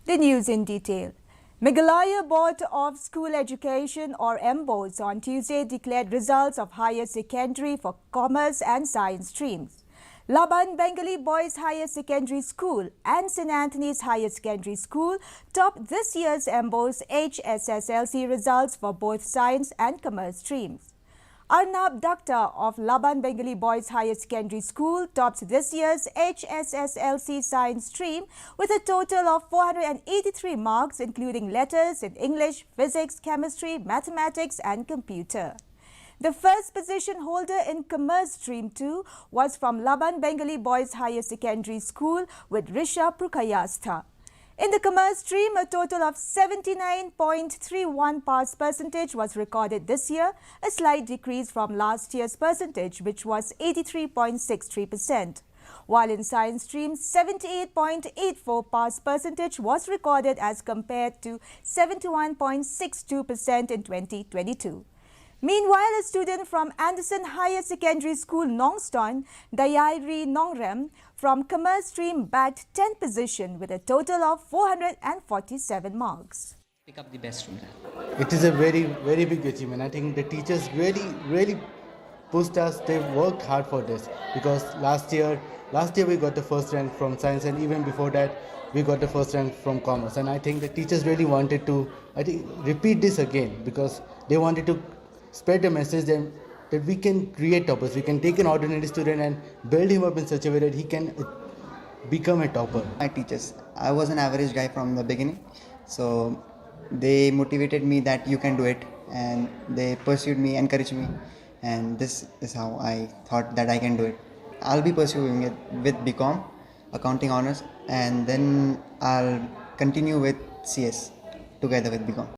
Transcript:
The news in detail. Meghalaya Board of School Education or Mbose on Tuesday declared results of higher secondary for commerce and science streams. Laban Bengalee Boys Higher Secondary School and St. Anthony's Higher Secondary School topped this year's Mbose HSSLC results for both science and commerce streams. Arnab Dakhta of Laban Bengalee Boys Higher Secondary School topped this year's HSSLC science stream with a total of 483 marks, including letters in English, physics, chemistry, mathematics and computer. The first position holder in Commerce Stream 2 was from Laban Bengalee Boys Higher Secondary School with Risha Prukayastha. In the commerce stream, a total of 79.31 pass percentage was recorded this year, a slight decrease from last year's percentage, which was 83.63%. While in science stream, 78.84 pass percentage was recorded as compared to 71.62% in 2022. Meanwhile, a student from Anderson Higher Secondary School, Nongston, Dayairi Nongrem, from Commerce Stream bagged 10th position with a total of 447 marks. Pick up the best from that. It is a very big achievement. I think the teachers really pushed us. They worked hard for this because last year we got the first rank from science, and even before that we got the first rank from commerce. And I think the teachers really wanted to repeat this again because they wanted to spread the message that we can create toppers. We can take an ordinary student and build him up in such a way that he can become a topper. My teachers, I was an average guy from the beginning, so they motivated me that you can do it, and they pursued me, encouraged me, and this is how I thought that I can do it. I'll be pursuing it with BCom, accounting honors, and then I'll continue with CS together with BCom.